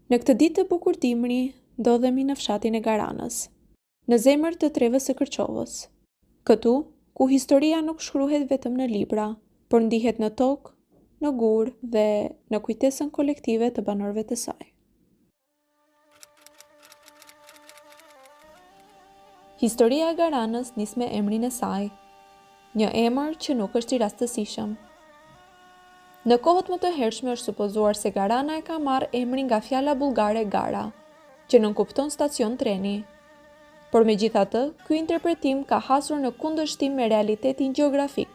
Në këtë ditë të bukur dimri, ndodhemi në fshatin e Garanës, në zemër të trevës së Kërçovës. Këtu, ku historia nuk shkruhet vetëm në libra, por ndihet në tokë, në gur dhe në kujtesën kolektive të banorëve të saj. Historia e Garanës nis me emrin e saj, një emër që nuk është i rastësishëm. Në kohët më të hershme është supozuar se Garana e ka marrë emrin nga fjala bullgare Gara, që nënkupton stacion treni. Por megjithatë, ky interpretim ka hasur në kundërshtim me realitetin gjeografik,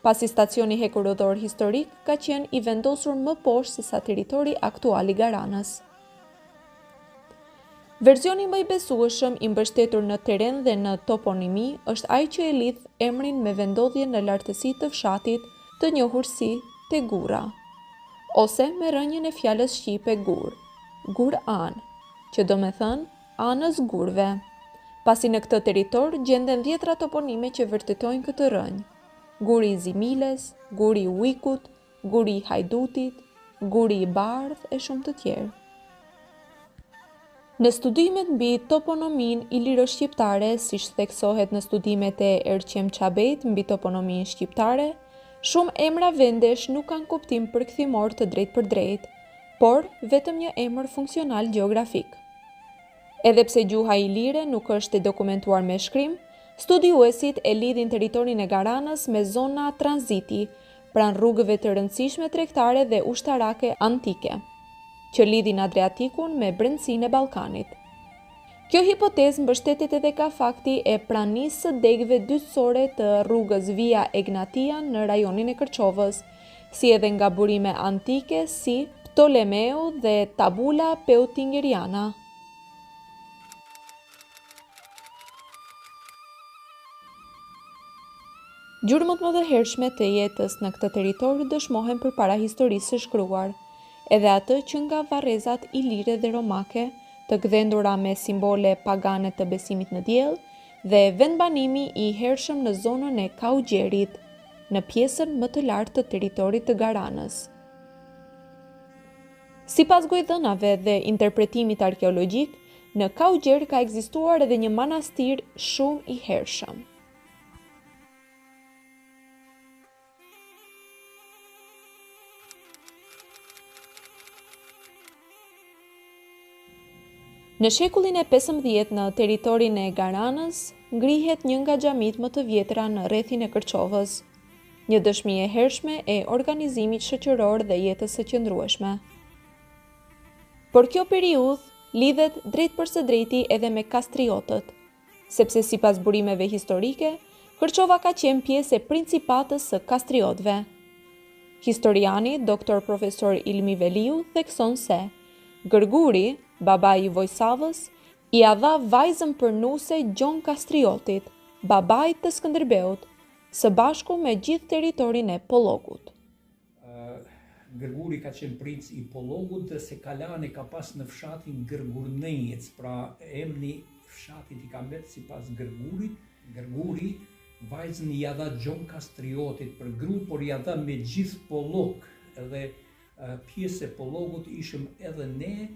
pasi stacioni hekurudhor historik ka qenë i vendosur më poshtë se sa territori aktual i Garanës. Versioni më i besueshëm i mbështetur në teren dhe në toponimi është ai që e lidh emrin me vendodhjen në lartësi të fshatit të njohur si Tegura, ose me rënjën e fjalës shqipe gur, gur-an, që do me thënë anës gurve, pasi në këtë territor gjenden 10 toponime që vërtetojnë këtë rënjë: guri i Zimiles, guri i Uikut, guri i Hajdutit, guri i Bardh e shumë të tjerë. Në studimet mbi toponomin iliro-shqiptare, siç theksohet në studimet e Erqem Çabejt mbi toponomin shqiptare, shumë emra vendesh nuk kanë kuptim përkthimor të drejtë për drejtë, por vetëm një emër funksional gjeografik. Edhe pse gjuha ilire nuk është e dokumentuar me shkrim, studiuesit e lidhin territorin e Garanës me zona tranziti, pranë rrugëve të rëndësishme tregtare dhe ushtarake antike, që lidhin Adriatikun me brendësinë e Ballkanit. Kjo hipotezë mbështetet edhe ka fakti e pranisë së degëve dytësore të rrugës Via Egnatia në rajonin e Kërçovës, si edhe nga burime antike si Ptolemeu dhe Tabula Peutingeriana. Gjurmët më të hershme të jetës në këtë territor dëshmohen përpara historisë së shkruar, edhe atë që nga varrezat ilire dhe romake, të gdhendura me simbole pagane të besimit në diell, dhe vendbanimi i hershëm në zonën e Kaugjerit, në pjesën më të lartë të territorit të Garanës. Sipas gojdhënave dhe interpretimit arkeologjik, në Kaugjer ka ekzistuar edhe një manastir shumë i hershëm. Në shekullin e 15 në territorin e Garanës, ngrihet një nga xhamit më të vjetra në rrethin e Kërçovës, një dëshmi e hershme e organizimit shoqëror dhe jetës së qëndrueshme. Por kjo periudhë lidhet drejt për së drejti edhe me kastriotët, sepse sipas burimeve historike, Kërçova ka qenë pjesë e principatës së kastriotëve. Historiani, doktor profesor Ilmi Veliu, thekson se Gërguri, baba i Vojsavës, i a dha vajzën përnuese Gjon Kastriotit, babait të Skënderbeut, së bashku me gjithë territorin e Pollogut. Gërguri ka qenë princ i Pollogut dhe se kalane ka pas në fshatin Gërgurnejec, pra emri fshatit i ka mbet sipas Gërgurit. Gërguri vajzën i a dha Gjon Kastriotit për gru, por i a dha me gjithë Pollog, edhe pjesë e Pollogut ishim edhe ne,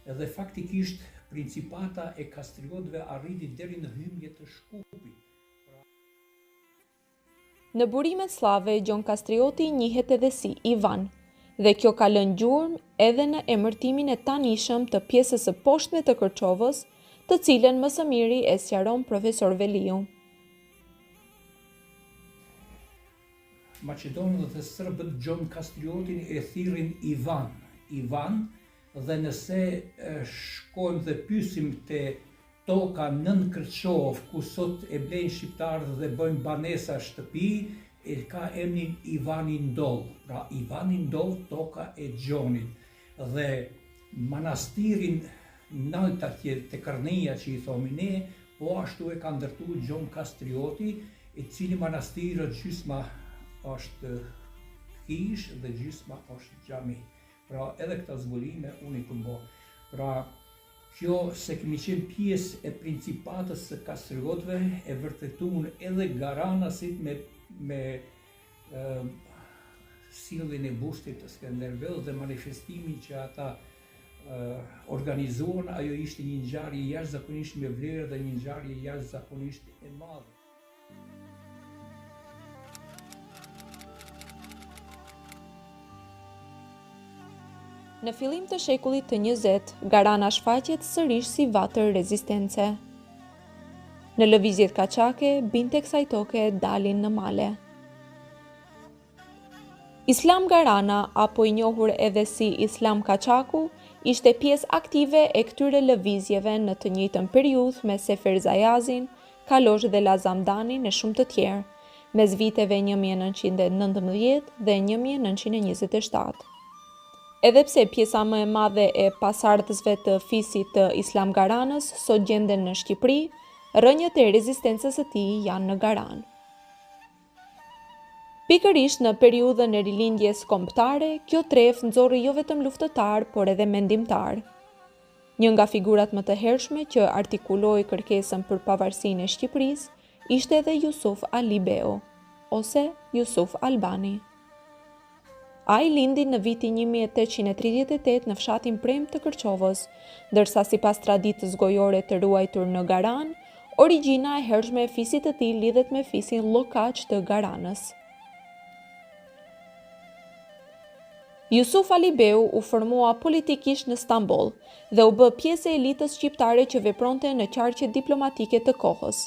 edhe faktikisht principata e kastriotëve arriti deri në hymbje të Shkupit. Në burimet slave, Gjon Kastrioti njihet edhe si Ivan, dhe kjo ka lënë gjurmë edhe në emërtimin e tanishëm të pjesës së poshtme të Kërçovës, të cilën më së miri e sqaron profesor Veliu. Maqedonët dhe serbët Gjon Kastriotin e thirrin Ivan, dhe nëse shkojmë dhe pyesim te toka nën Kërçov, ku sot e blejnë shqiptarët dhe bëjnë banesa shtëpi, e ka emrin Ivanindov, pra Ivanindov, toka e Gjonit. Dhe manastirin nalt atje te Kërneja që i thomi ne, po ashtu e ka ndërtuar Gjon Kastrioti, i cili manastiri gjysma është kish dhe gjysma është xhami. Pra edhe këta zbulime unë i këmbo. Pra kjo se kemi qenë pjesë e principatës së kastriotëve e vërtetuar edhe Garanasit me sjelljen e bushtit të Skënderbeut dhe manifestimin që ata organizuan, ajo ishte një ngjarje jashtëzakonisht me vlerë dhe një ngjarje jashtëzakonisht e madhe. Në fillim të shekullit të 20, Garana shfaqet sërish si vatër rezistence. Në lëvizjet kaçake, binte kësaj toke dalin në male. Islam Garana, apo i njohur edhe si Islam Kaçaku, ishte pjesë aktive e këtyre lëvizjeve në të njëjtën periudhë me Sefer Zajazin, Kalosh dhe Lazamdanin e shumë të tjerë, mes viteve 1919 dhe 1927. Edhe pse pjesa më e madhe e pasardhësve të fisit të Islam Garanës sot gjenden në Shqipëri, rrënjët e rezistencës së tij janë në Garanë. Pikërisht në periudhën e rilindjes kombëtare, kjo tref nxorri jo vetëm luftëtar, por edhe mendimtar. Një nga figurat më të hershme që artikuloi kërkesën për pavarësinë e Shqipërisë ishte edhe Jusuf Ali Beu, ose Jusuf Albani. Ai lindi në vitin 1838 në fshatin Prem të Kërçovës, ndërsa sipas traditës gojore të ruajtur në Garanë, origjina e hershme e fisit të tij lidhet me fisin llokaç të Garanës. Jusuf Ali Beu u formua politikisht në Stamboll dhe u bë pjesë e elitës shqiptare që vepronte në qarqet diplomatike të kohës.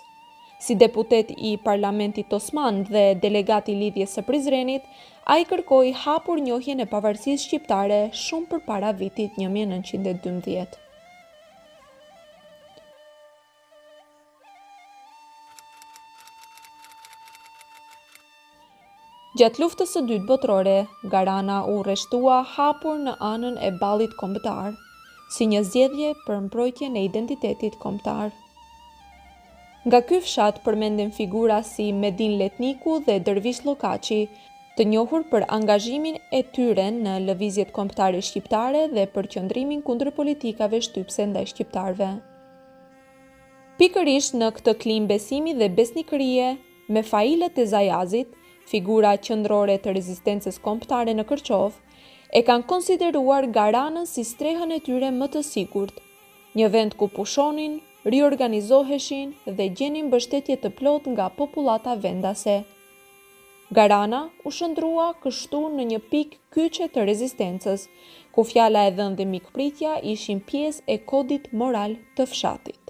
Si deputet i Parlamentit Osman dhe delegat i lidhjes së Prizrenit, ai kërkoi hapur njohjen e pavarësisë shqiptare shumë përpara vitit 1912. Gjatë luftës së dytë botërore, Garana u rreshtua hapur në anën e ballit kombëtar, si një zgjedhje për mbrojtjen e identitetit kombëtar. Nga ky fshat përmenden figura si Medin Letniku dhe Dervish Llokaçi, të njohur për angazhimin e tyre në lëvizjet kombëtare shqiptare dhe për qëndrimin kundër politikave shtypse ndaj shqiptarëve. Pikërisht në këtë klim besimi dhe besnikërie, me failët e Zajazit, figura qendrore të rezistencës kombëtare në Kërçovë, e kanë konsideruar Garanën si strehën e tyre më të sigurt, një vend ku pushonin, riorganizoheshin dhe gjenin mbështetje të plot nga popullata vendase. Garana u shndrua kështu në një pikë kyçe të rezistencës, ku fjala e dhënë dhe mikpritja ishin pjesë e kodit moral të fshatit.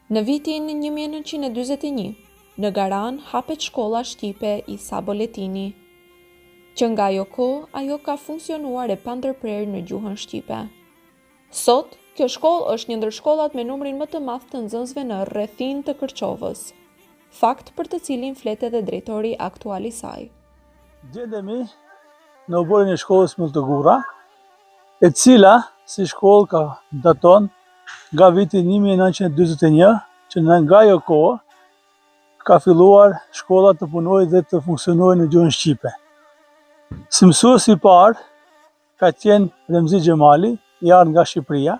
Në vitin 1941, në Garanë hapet shkolla shqipe Isa Boletini, që nga ajo kohë ajo ka funksionuar e pandërprerë në gjuhën shqipe. Sot, kjo shkollë është një ndër shkollat me numrin më të madh të nxënësve në rrethin të Kërçovës, fakt për të cilin flet edhe drejtori aktual i saj. Gjendemi në oborin e shkollës Mulltëgurra, e cila si shkollë ka daton nga viti 1941, që nga ajo kohë ka filluar shkolla të punojë dhe të funksionojë në gjuhën shqipe. Si mësues i parë ka qenë Remzi Xhemali, i ardhur nga Shqipëria,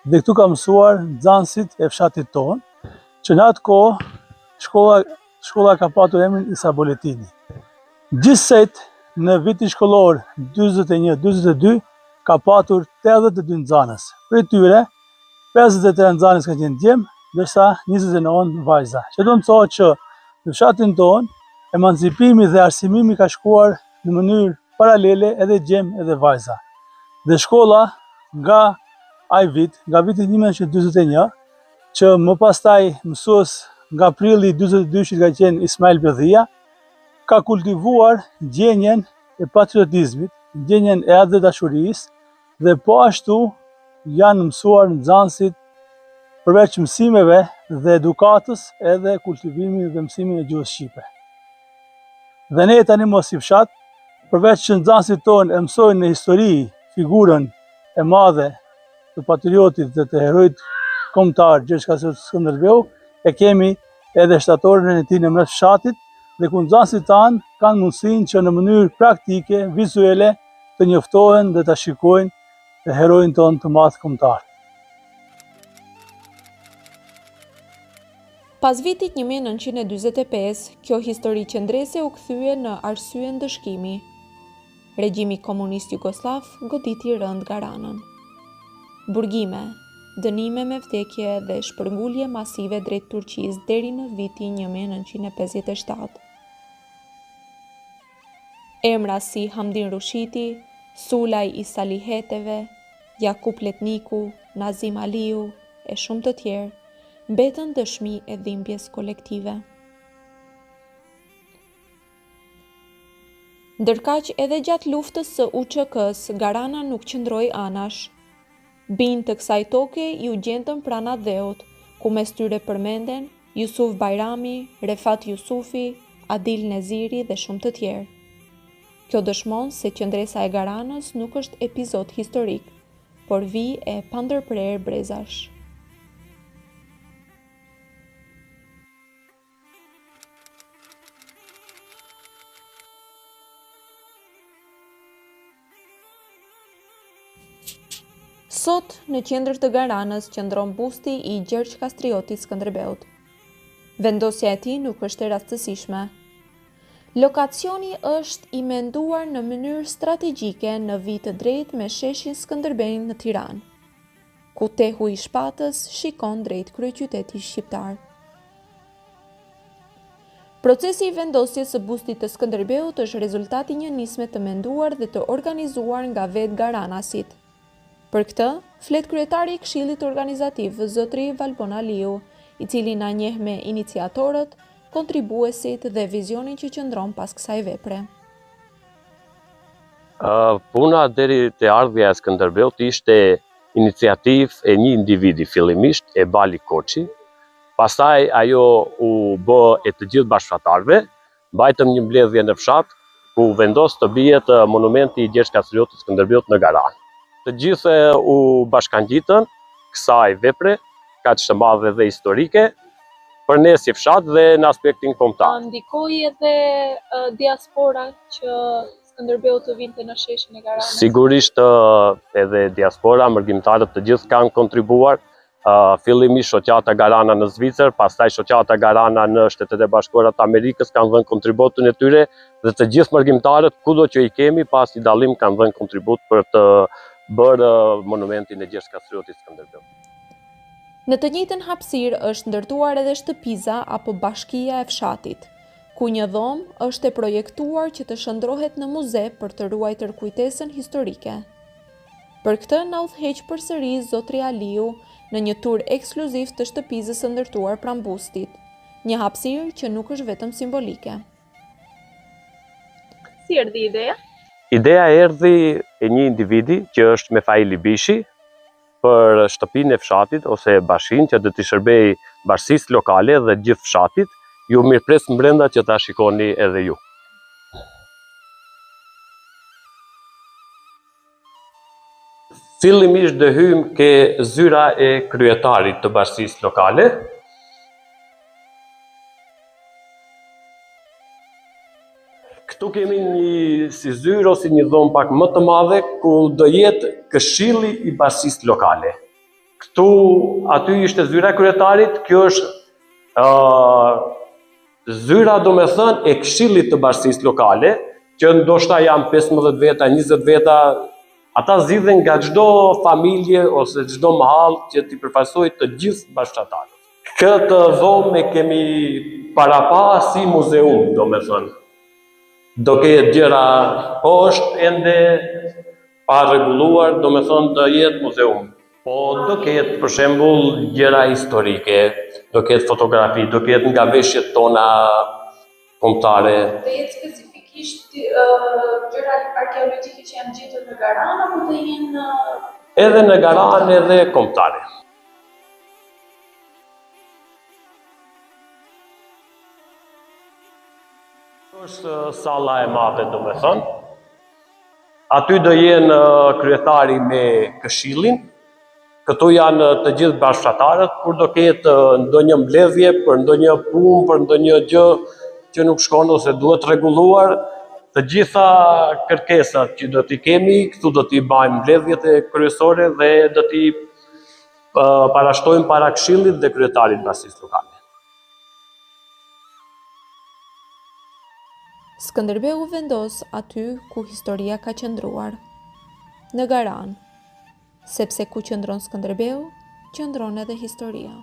dhe këtu ka mësuar nxënësit e fshatit tonë, që në atë kohë shkolla ka patur emrin Isa Boletini. Gjithsej në vitin shkollor 41-42 ka patur 82 nxënës. Prej tyre 53 nxënës kanë qenë djemë, ndërsa 29 vajza. Që do të thotë që në fshatin tonë emancipimi dhe arsimimi ka shkuar në mënyrë paralele edhe djemë edhe vajza. Dhe shkolla nga ai vit, nga viti 1941, që më pastaj mësues nga prilli 42 që ka qenë Ismail Bedhia, ka kultivuar ndjenjen e patriotizmit, ndjenjen e atë dashurisë, dhe po ashtu janë mësuar nxënësit përveç mësimeve dhe edukatës edhe kultivimin dhe mësimin e gjuhës shqipe. Dhe ne tani mos i fshat, përveç që nxënësit tonë e mësojnë në histori figurën e madhe të patriotit dhe të herojit kombëtar Gjergj Kasios Skënderbeu, e kemi edhe shtatorën e tij në mes fshatit, dhe ku nxënësit tanë kanë mundësinë që në mënyrë praktike, vizuele, të njoftohen dhe të shikojnë herojin tonë të madh kombëtar. Pas vitit 1945, kjo histori qendrese u kthye në arsye ndëshkimi. Regjimi komunist Jugoslav goditi rënd Garanën. Burgime, dënime me vdekje dhe shpërngulje masive drejt Turqisë deri në vitin 1957. Emra si Hamdin Rushiti, Sulaj i Saliheteve, Jakub Letniku, Nazim Aliu e shumë të tjerë mbetën dëshmi e dhimbjes kolektive. Ndërkaq edhe gjatë luftës së UÇK-s, Garana nuk qëndroi anash. Binë të kësaj toke ju gjendën prana dheut, ku mes tyre përmenden Jusuf Bajrami, Refat Jusufi, Adil Neziri dhe shumë të tjerë. Kjo dëshmon se qendresa e Garanës nuk është epizod historik, por vijë e pandërprer brezash. Sot, në qendër të Garanës qëndron busti i Gjergj Kastriotit Skënderbeut. Vendosja e tij nuk është e rastësishme. Lokacioni është i menduar në mënyrë strategjike në vit të drejtë me sheshin Skënderbej në Tiranë, ku tehu i shpatës shikon drejt kryeqytetit shqiptar. Procesi i vendosjes së bustit të Skënderbeut është rezultati një nisme të menduar dhe të organizuar nga vetë garanasit. Për këtë, flet kryetari i Këshillit Organizativ, zotri Valbon Aliu, i cili na njeh me iniciatorët, kontribuesit dhe vizionin që qëndron pas kësaj vepre. Puna deri te ardhja e Skënderbeut ishte iniciativë e një individi fillimisht, e Bali Koçi. Pastaj ajo u bë e të gjithë bashkëfqatarëve, mbajtëm një mbledhje në fshat ku vendos të bijet monumenti i Gjergj Kastriotit Skënderbeut në Garanë. Të gjithë u bashkangjitën kësaj vepre, kaq të madhe dhe historike, për ne si fshat dhe në aspektin kombëtar. Ndikoi edhe diaspora që Skënderbeu të vinte në sheshin e Garanës? Sigurisht edhe diaspora, mërgjimtarët të gjithë kanë kontribuar, fillimisht shoqata Garana në Zvicër, pastaj shoqata Garana në Shtetet e Bashkuara të Amerikës kanë dhënë kontributin e tyre dhe të gjithë mërgjimtarët kudo që i kemi pas një dallim kanë dhënë kontribut për të bërë monumentin e Gjergj Kastriotit Skënderbeut. Në të njëjtën hapësirë është ndërtuar edhe shtëpiza apo bashkia e fshatit, ku një dhomë është e projektuar që të shndrohet në muze për të ruajtur kujtesën historike. Për këtë na udhëheq përsëri zotri Aliu në një tur ekskluziv të shtëpisës së ndërtuar pranë bustit, një hapësirë që nuk është vetëm simbolike. Si erdhi ideja? Ideja erdhi e një individi që është Mefaili Bishi për shtëpinë e fshatit ose bashkinë që do t'i shërbej bashkisë lokale dhe gjithë fshatit. Ju mirëpres brenda që ta shikoni edhe ju. Fillimisht do hym ke zyra e kryetarit të bashkisë lokale. Këtu kemi një si zyrë ose një dhomë pak më të madhe ku do jetë këshilli i bashkisë lokale. Këtu aty ishte zyra e kryetarit, kjo është zyra do me thënë e këshillit të bashkisë lokale, që ndoshta janë 15 veta, 20 veta, ata zgjidhen nga çdo familje ose çdo mahall që t'i përfaqësojë të gjithë bashkëtarët. Këtë dhomë kemi parapa si muzeum, do me thënë. Do ketë gjëra, po është ende pa rregulluar, do me thonë të jetë muzeum. Po do ketë për shembull gjëra historike, do ketë fotografi, do ketë nga veshjet tona kombëtare. Do jetë specifikisht gjëra arkeologjike që janë gjetur në Garanë apo do jenë edhe në Garanë edhe kombëtare. Është salla e madhe, do me thënë. Aty do jenë kryetari me këshillin. Këtu janë të gjithë bashkëfqatarët, kur do ketë ndonjë mbledhje për ndonjë punë, për ndonjë gjë që nuk shkon ose duhet rregulluar, të gjitha kërkesat që do t'i kemi, këtu do t'i bëjmë mbledhjet e kryesore dhe do t'i parashtojmë para këshillit dhe kryetarit bashkisë lokale. Skënderbeu vendos aty ku historia ka qëndruar, në Garan, sepse ku qëndron Skënderbeu, qëndron edhe historia.